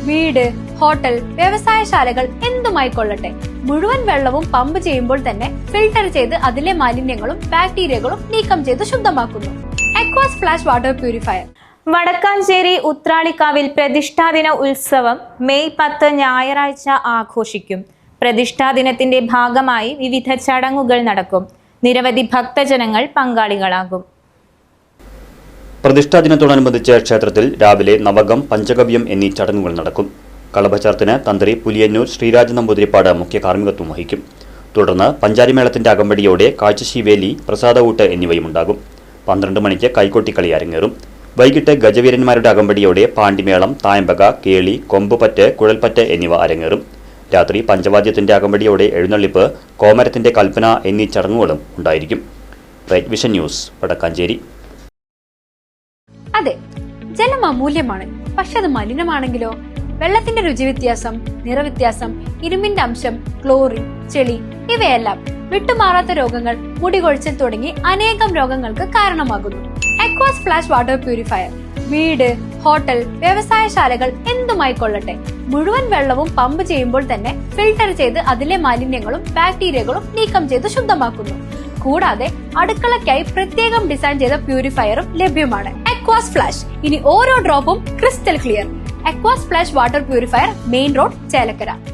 വീട്, ഹോട്ടൽ, വ്യവസായശാലകൾ എന്തുമായിക്കൊള്ളട്ടെ, മുഴുവൻ വെള്ളവും പമ്പ് ചെയ്യുമ്പോൾ തന്നെ ഫിൽട്ടർ ചെയ്ത് അതിലെ മാലിന്യങ്ങളും ബാക്ടീരിയകളും നീക്കം ചെയ്ത് ശുദ്ധമാക്കുന്നു. അക്വാസ് ഫ്ലാഷ് വാട്ടർ പ്യൂരിഫയർ. വടക്കാഞ്ചേരി ഉത്രാളിക്കാവിൽ പ്രതിഷ്ഠാദിന ഉത്സവം മെയ് 10 ഞായറാഴ്ച ആഘോഷിക്കും. പ്രതിഷ്ഠാദിനത്തിന്റെ ഭാഗമായി വിവിധ ചടങ്ങുകൾ നടക്കും. നിരവധി ഭക്തജനങ്ങൾ പങ്കാളികളാകും. പ്രതിഷ്ഠാദിനത്തോടനുബന്ധിച്ച് ക്ഷേത്രത്തിൽ രാവിലെ നവകം, പഞ്ചഗവ്യം എന്നീ ചടങ്ങുകൾ നടക്കും. കളഭചാർത്തിന് തന്ത്രി പുലിയന്നൂർ ശ്രീരാജ നമ്പൂതിരിപ്പാട് മുഖ്യ കാർമ്മികത്വം വഹിക്കും. തുടർന്ന് പഞ്ചാരിമേളത്തിന്റെ അകമ്പടിയോടെ കാഴ്ചശീവേലി, പ്രസാദഊട്ട് എന്നിവയുമുണ്ടാകും. 12 മണിക്ക് കൈകൊട്ടിക്കളി അരങ്ങേറും. വൈകിട്ട് ഗജവീരന്മാരുടെ അകമ്പടിയോടെ പാണ്ടിമേളം, തായമ്പക, കേളി, കൊമ്പുപറ്റ്, കുഴൽപ്പറ്റ് എന്നിവ അരങ്ങേറും. രാത്രി പഞ്ചവാദ്യത്തിന്റെ അകമ്പടിയോടെ എഴുന്നള്ളിപ്പ്, കോമരത്തിന്റെ കൽപ്പന എന്നീ ചടങ്ങുകളും ഉണ്ടായിരിക്കും. Right vision news, Vadakkanchery. അതെ, ജലം അമൂല്യമാണ്. പക്ഷെ അത് മലിനമാണെങ്കിലോ? വെള്ളത്തിന്റെ രുചി വ്യത്യാസം, നിറവ്യത്യാസം, ഇരുമ്പിന്റെ അംശം, ക്ലോറിൻ, ചെളി ഇവയെല്ലാം വിട്ടുമാറാത്ത രോഗങ്ങൾ, മുടികൊഴിച്ചിൽ തുടങ്ങി അനേകം രോഗങ്ങൾക്ക് കാരണമാകുന്നു. അക്വാസ് ഫ്ലാഷ് വാട്ടർ പ്യൂരിഫയർ. വീട്, ഹോട്ടൽ, വ്യവസായശാലകൾ എന്തുമായിക്കൊള്ളട്ടെ, മുഴുവൻ വെള്ളവും പമ്പ് ചെയ്യുമ്പോൾ തന്നെ ഫിൽട്ടർ ചെയ്ത് അതിലെ മാലിന്യങ്ങളും ബാക്ടീരിയകളും നീക്കം ചെയ്ത് ശുദ്ധമാക്കുന്നു. കൂടാതെ അടുക്കളയ്ക്കായി പ്രത്യേകം ഡിസൈൻ ചെയ്ത പ്യൂരിഫയറും ലഭ്യമാണ്. Aquas Flash. ഇനി ഓരോ ഡ്രോപ്പും crystal clear. Aquas Flash water purifier, main road, Chelakkara.